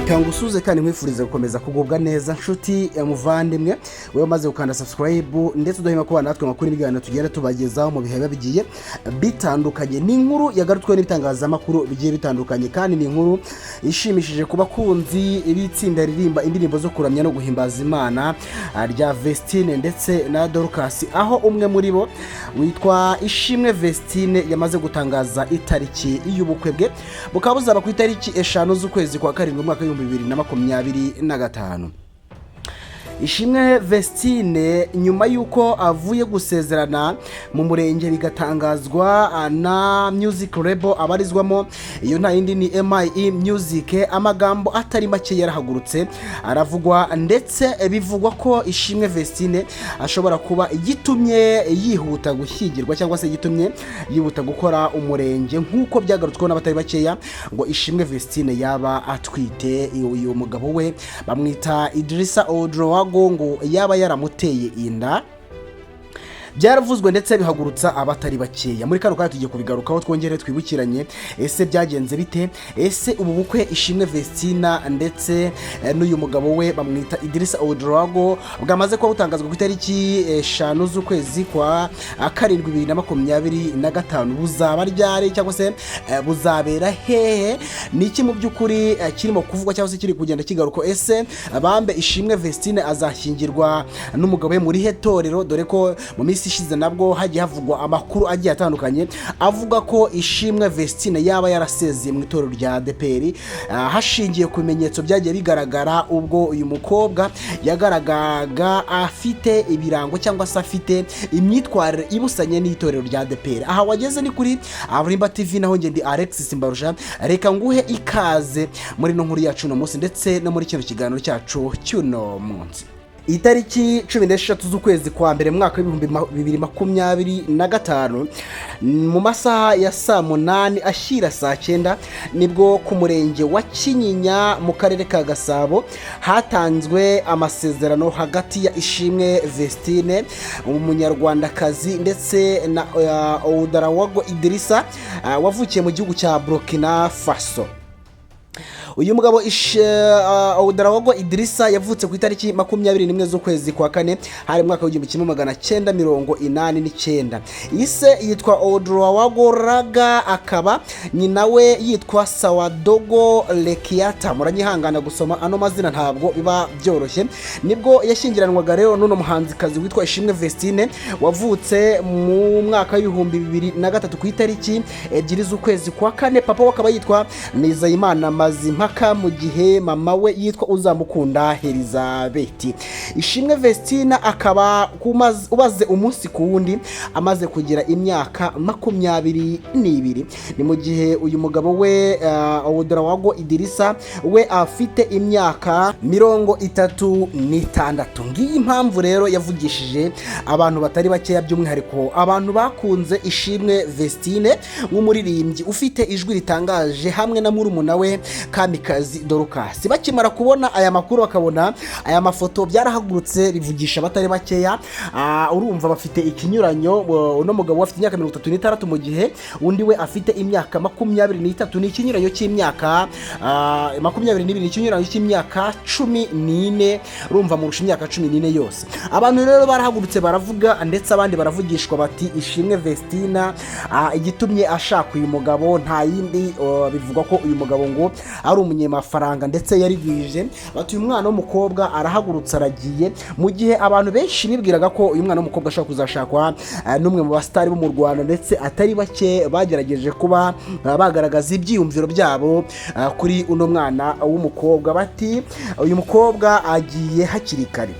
reka ngusuze kandi nkwifurize gukomeza kugubwa neza nshuti ya muvandimwe wewe maze ukanda subscribe ndetse udohima kubana natwe makuru ibiganiro tugenda tubagezaho mu bihe bigiye bitandukanye. Ni inkuru yagarutswe n'ibitangazamakuru bigiye bitandukanye kandi ni inkuru ishimishije kuba kunzi ibitsinda ririmba indirimbo zo kuramya no guhimbaza Imana rya Vestine ndetse na Dorcas, aho umwe muri bo witwa Ishimwe Vestine yamaze gutangaza itariki y'ubukwe bwe bukaba buzaba ku itariki 5 z'ukwezi kwa karindwi mwaka 2025. Ishimwe Vestine nyuma yuko avuye gusezerana mu murenge bigatangazwa na music label abarizwamo, iyo nta yindi ni MIE Music, amagambo atari make yarahagurutse aravugwa ndetse bivugwa ko Ishimwe Vestine ashobora kuba igitumye yihuta gushyigirwa cyangwa se igitumye yihuta gukora umurenge nk'uko byagarutswe n'abatari bakeya ngo Ishimwe Vestine yaba atwite. Uyu mugabo we bamwita Idrissa ngo yaba yaramuteye inda, byaravuzwe ndetse bihagurutsa abatari bakeya. Muri kano tugiye kubigarukaho twongere twibukiranye ese byagenze bite, ese ubu bukwe Ishimwe Vestine ndetse n'uyu mugabo we bamwita Idrissa Odrago bwamaze kuba butangazwa ku itariki 5 z'ukwezi kwa karindwi 2025 buzaba ryari cyangwa se buzabera hehe, niki mu by'ukuri kirimo kuvugwa cyangwa se kiri kugenda kigaruka. Ese bambe Ishimwe Vestine azashyingirwa n'umugabo we muri hetorero, dore ko mu minsi ishize nabwo hagiye havugwa amakuru agiye atandukanye avuga ko Ishimwe Vestine yaba yarasezeye mu itorero rya ADPER hashingiye ku bimenyetso byagiye bigaragara ubwo uyu mukobwa yagaragaga afite ibirango cyangwa se afite imyitwarire ibusanye n'itorero rya ADPER. Aha wageze ni kuri Aburimba TV, naho ngende Alex Simbarusha, reka nguhe ikaze muri no nkuru yacu no munsi ndetse no muri kino kiganiro cyacu cy'uno munsi. Itariki 16 z'ukwezi kwa mbere mwaka 2025 mu masaha ya saa 8 ashyira saa 9 nibwo ku murenge wa Kinyinya mu karere ka Gasabo hatanzwe amasezerano hagati ya Ishimwe Vestine umunyarwandakazi ndetse na Odrago Idrissa wavukiye mu gihugu cya Burkina Faso. Uyu mugabo Odrago Idrissa yavutse ku itariki 21 z'ukwezi kwa kane hari mwaka w'1989. Ise yitwa Odrago Raga, akaba nyina we yitwa Sawadogo Lekiata. Muranyihangana gusoma ano mazina ntabwo biba byoroshye. Nibwo yashyingiranwaga rero n'uno muhanzikazi witwa Ishimwe Vestine wavutse mu mwaka w'2003 ku itariki 2 z'ukwezi kwa kane. Papa wakaba yitwa Nizeyimana Mazima mu gihe mama we yitwa Uzamukunda Elizabeth. Ishimwe Vestine akaba ubaze umunsi ku wundi amaze kugira imyaka 22. Ni mu gihe uyu mugabo we Odrago Idrissa we afite imyaka 36. Ngiyi impamvu rero yavugishije abantu batari bakeya, by'umwihariko abantu bakunze Ishimwe Vestine nk'umuririmbyi ufite ijwi ritangaje hamwe na murumuna we Kamikazi Dorcas. Bakimara kubona aya makuru bakabona aya mafoto byarahagurutse bivugisha batari bakeya. Urumva bafite ikinyuranyo, uno mugabo afite imyaka 36 mu gihe undi we afite imyaka 23. Ni ikinyuranyo cy'imyaka 22, ni ikinyuranyo cy'imyaka 14. Urumva mu imyaka 14 yose. Abantu rero barahagurutse baravuga ndetse abandi baravugishwa bati Ishimwe Vestine igitumye ashaka uyu mugabo nta yindi, bivugwa ko uyu mugabo ngo ari umunyemafaranga ndetse yarigwije. Bati uyu mwana w'umukobwa arahagurutse aragiye, mu gihe abantu benshi bibwiraga ko uyu mwana w'umukobwa ashaka kuzashakwa n'umwe mu bastari bo mu Rwanda ndetse atari bake bagerageje kuba bagaragaza ibyiyumviro byabo kuri uno mwana w'umukobwa. Bati uyu mukobwa agiye hakiri kare.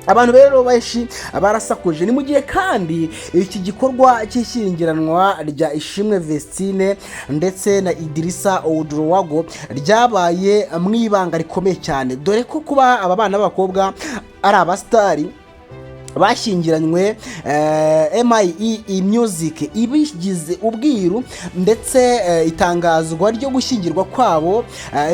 Abantu rero benshi barasakuje. Ni mu gihe kandi iki gikorwa cy'ishyingiranwa rya Ishimwe Vestine ndetse na Idrissa Odrago ryabaye mwibanga rikomeye cyane, dore ko kuba aba bana b'abakobwa ari abastari bashyingiranywe MIE Music ibigize ubwiru ndetse itangazwa ryo gushyingirwa kwabo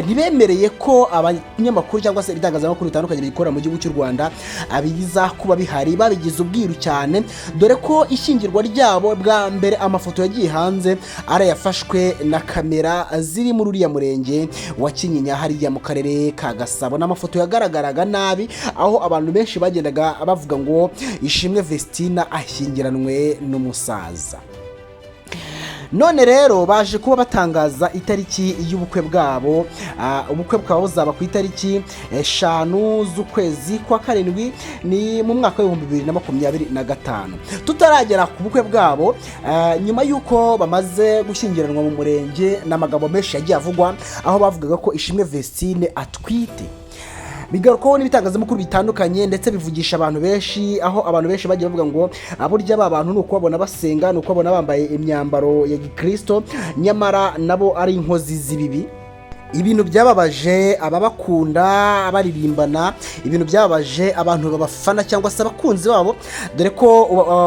ntibemereye ko abanyamakuru cyangwa se itangazamakuru bitandukanye bikora mu gihugu cy'u Rwanda abiza kuba bihari, babigize ubwiru cyane, dore ko ishyingirwa ryabo bwa mbere amafoto yagiye hanze arayafashwe na kamera ziri muri uriya murenge wa Kinyinya hariya mu karere ka Gasabo, n'amafoto yagaragaraga nabi aho abantu benshi bagendaga bavuga ngo Ishimwe Vestine ashyingiranwe n'umusaza. None rero baje kuba batangaza itariki y'ubukwe bwabo. Ubukwe bukaba buzaba ku itariki 5 z'ukwezi kwa karindwi ni mu mwaka wa 2025. Tutaragera ku bukwe bwabo, nyuma y'uko bamaze gushyingiranwa mu murenge n'amagambo menshi yagiye avugwa aho bavugaga ko Ishimwe Vestine atwite, bigarukaho n'ibitangazamakuru bitandukanye ndetse bivugisha abantu benshi, aho abantu benshi bagiye bavuga ngo aburya aba bantu nuko babona basenga, nuko babona bambaye imyambaro ya Gikristo, nyamara nabo ari inkozi z'ibibi. Ibintu byababaje ababakunda baririmbana, ibintu byababaje abantu babafana cyangwa se abakunzi babo, dore ko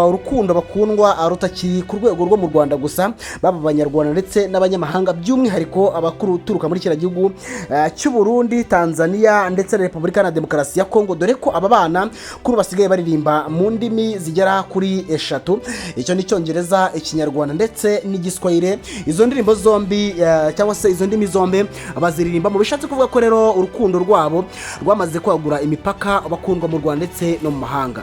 urukundo bakundwa rutakiri ku rwego rwo mu Rwanda gusa, baba abanyarwanda ndetse n'abanyamahanga, by'umwihariko abakuru turuka muri kiriya gihugu cy'u Burundi, Tanzania ndetse na Repubulika na Demokarasi ya Kongo, dore ko aba bana kuri basigaye baririmba mu ndimi zigera kuri 3, icyo ni Cyongereza, Ikinyarwanda ndetse n'Igiswahili. Izo ndirimbo zombi cyangwa se izo ndimi zombi baziririmba mu bishatse kuvuga ko rero urukundo rwabo rwamaze kwagura imipaka, bakundwa mu Rwanda ndetse no mu mahanga.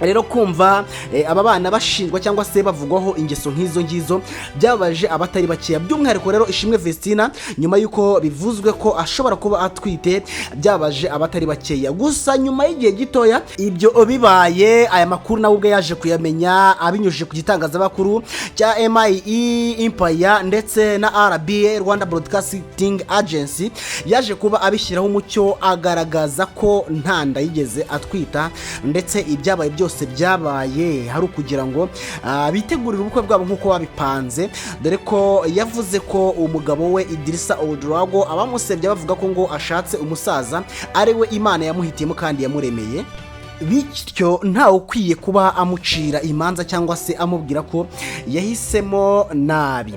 Rero kumva aba bana bashingwa cyangwa se bavugwaho ingeso nk'izo ngizo byabaje abatari bakeya, by'umwihariko rero Ishimwe Vestine nyuma y'uko bivuzwe ko ashobora kuba atwite byabaje abatari bakeya. Gusa nyuma y'igihe gitoya ibyo bibaye, aya makuru nawe ubwe yaje kuyamenya abinyujije ku gitangazamakuru cya MIE Empire ndetse na RBA Rwanda Broadcasting Agency, yaje kuba abishyiraho umucyo agaragaza ko nta nda yigeze atwita, ndetse ibyabaye byose byabaye hari ukugira ngo bitegurire ubukwe bwabo nk'uko babipanze, dore ko yavuze ko umugabo we Idrissa Odrago abamusebye bavuga ko ngo ashatse umusaza ari we Imana yamuhitiyemo kandi yamuremeye, bityo ntawe ukwiye kuba amucira imanza cyangwa se amubwira ko yahisemo nabi.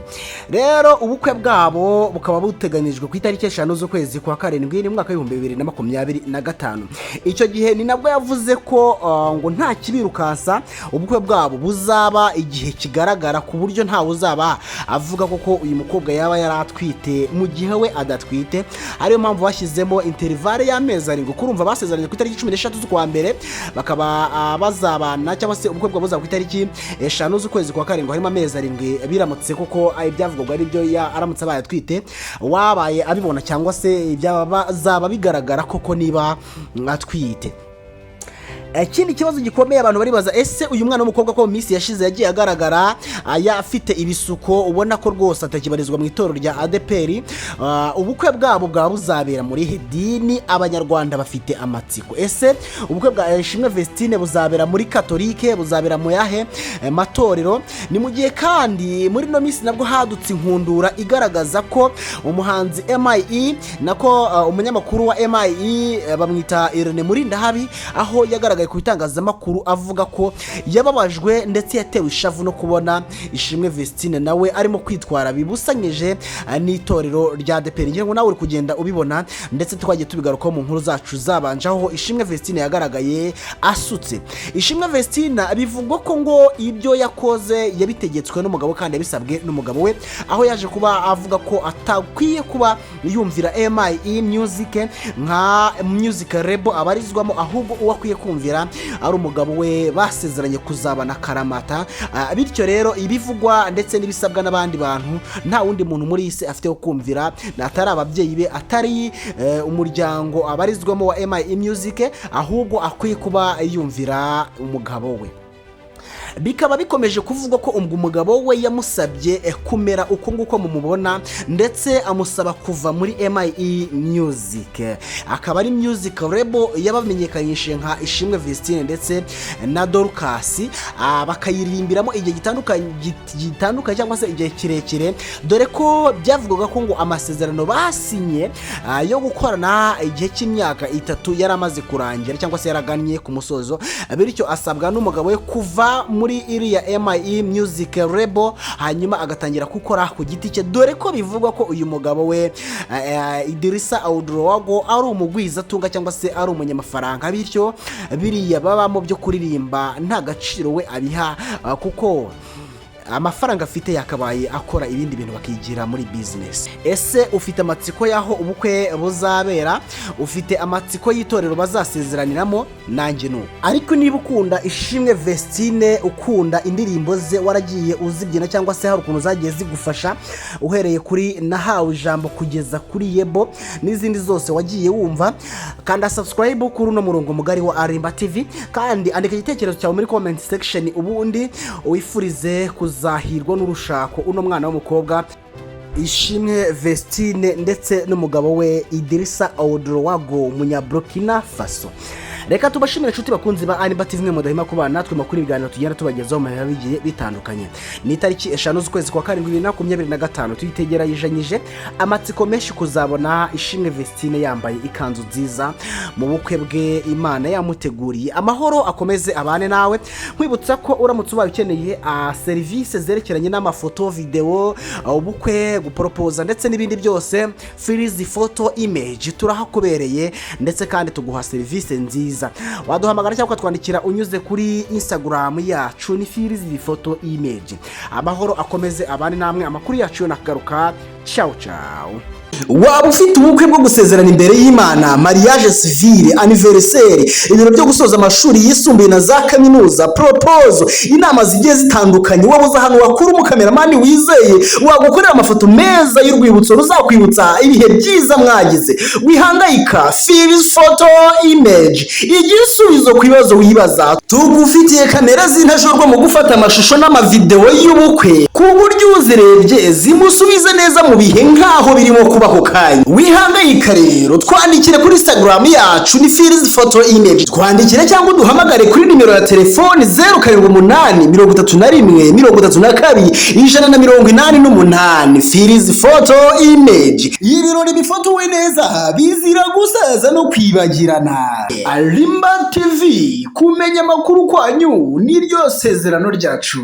Rero ubukwe bwabo bukaba buteganijwe ku itariki 5 z'ukwezi kwa karindwi ni mwaka wa 2025. Icyo gihe ni nabwo yavuze ko ngo nta kibirukansa ubukwe bwabo buzaba igihe kigaragara, ku buryo ntawe uzaba avuga ko uyu mukobwa yaba yaratwite mu gihe we adatwite. Ariyo mpamvu bashyizemo intervale y'amezi 7, kurumva basezeranye ku itariki 13 z'ukwa mbere, bakaba bazabana cyangwa se ubukwe bwabo buzaba ku itariki 5 z'ukwezi kwa karindwi, harimo amezi 7 biramutse koko ibyavugwa ari byo aramutse abaye atwite, wabaye abibona cyangwa se byaba bigaragara koko niba atwite. Ikindi kibazo gikomeye abantu baribaza, ese uyu mwana w'umukobwa ko mu minsi yashize yagiye agaragara afite ibisuko, ubona ko rwose atakibarizwa mu itorero rya ADPER, ubukwe bwabo bwaba buzabera muri dini abanyarwanda bafite amatsiko. Ese ubukwe bwa Ishimwe Vestine buzabera muri Katolike, buzabera mu yahe matorero? Ni mu gihe kandi muri no minsi nabwo hadutse inkundura igaragaza ko umuhanzi MIE nako umunyamakuru wa MIE bamwita Irene Murindahabi, aho yagaragaye ku bitangazamakuru avuga ko yababajwe ndetse yatewe ishavu no kubona Ishimwe Vestine nawe arimo kwitwara bibusanyije n'itorero rya ADPER. Ngira ngo nawe uri kugenda ubibona, ndetse twagiye tubigarukaho mu nkuru zacu zabanje, aho Ishimwe Vestine yagaragaye asutse. Ishimwe Vestine bivugwa ko ngo ibyo yakoze yabitegetswe n'umugabo kandi yabisabwe n'umugabo we, aho yaje kuba avuga ko atakwiye kuba yumvira MIE Music nka music label abarizwamo, ahubwo uwakwiye kumvira ari umugabo we basezeranye kuzabana karamata. Bityo rero ibivugwa ndetse n'ibisabwa n'abandi bantu nta wundi muntu muri isi afite kumvira, atari ababyeyi be, atari umuryango abarizwamo wa MIE Music, ahubwo akwiye kuba yumvira umugabo we. bikaba bikomeje kuvuga ko umugabo we yamusabye kumera uko nguko mumubona ndetse amusaba kuva muri MIE Music, akaba ari music label yabamenyekanyije nka Ishimwe Vestine ndetse na Dorcas, bakayiririmbiramo igihe gitandukanye cyangwa se igihe kirekire, dore ko byavugaga ko ngo amasezerano basinye yo gukorana igihe cy'imyaka 3 yaramaze kurangira cyangwa se yaragannye ku musozo, bityo asabwa n'umugabo we kuva muri iriya MIE Music label hanyuma agatangira gukora ku giti cye, dore ko bivugwa ko uyu mugabo we Idirisa Audrowago ari umugwiza tunga cyangwa se ari umunyamafaranga, bityo biriya babamo byo kuririmba nta gaciro we abiha, kuko amafaranga afite yakabaye akora ibindi bintu bakigira muri business. Ese ufite amatsiko yaho ubukwe buzabera? Ufite amatsiko y'itorero bazasezeraniramo? Nanjye no. Ariko niba ukunda Ishimwe Vestine, ukunda indirimbo ze, waragiye uzibyina cyangwa se hari ukuntu zagiye zigufasha uhereye kuri nahawe ijambo kugeza kuri yebo n'izindi zose wagiye wumva, kanda subscribe kuri uno murongo mugari wa Arimba TV, kandi andika igitekerezo cyawe muri comment section, ubundi wifurize zahirwa n'urushako uno mwana w'umukobwa Ishimwe Vestine ndetse n'umugabo we Idirisa Audrowago munya Burkina Faso. Reka tubashimire inshuti bakunzi ba Arimba TV mwe mudahima kubana natwe makuru ibiganiro tugenda tubagezaho mu bigiye bitandukanye. Ni itariki 5 z'ukwezi kwa 7/2025 tuyitegeranyije amatsiko menshi kuzabona Ishimwe Vestine yambaye ikanzu nziza mu bukwe bwe Imana yamuteguriye. Amahoro akomeze abane nawe, nkwibutsa ko uramutse ubaye ukeneye service zerekeranye n'amafoto, video, ubukwe, gupropose ndetse n'ibindi byose, freeze photo image turahakubereye, ndetse kandi tuguha service nziza. Waduhamagara cyangwa twandikira unyuze kuri Instagram yacu ni freeze photo image. Amahoro akomeze abane namwe, amakuru yacu yo nakagaruka. Ciao ciao. Waba ufite ubukwe bwo gusezerana imbere y'Imana, mariage civile, anniversaire, ibiro byo gusoza amashuri yisumbuye na za kaminuza, proposal, inama zigiye zitandukanye, wabuza hano wakuru umukameramani wizeye wagukorera amafoto meza y'urwibutso ruzakwibutsa ibihe byiza mwagize. Wihangayika, freeze photo image, igisubizo ku bibazo wibaza. Tugufitiye kamera zintajorwa mu gufata amashusho n'amavideo y'ubukwe, ku buryo uzirebye zimusubize neza mu bihe nkaho birimo kubaho kanya. Wihangayika rero, twandikire kuri Instagram yacu ni freeze photo image, twandikire cyangwa duhamagare kuri nimero ya telefone 0781312188 freeze photo image. Ibirori bifotowe neza bizira gusaza no kwibagirana. Arimba TV, kumenya amakuru kwanyu niryo sezerano ryacu.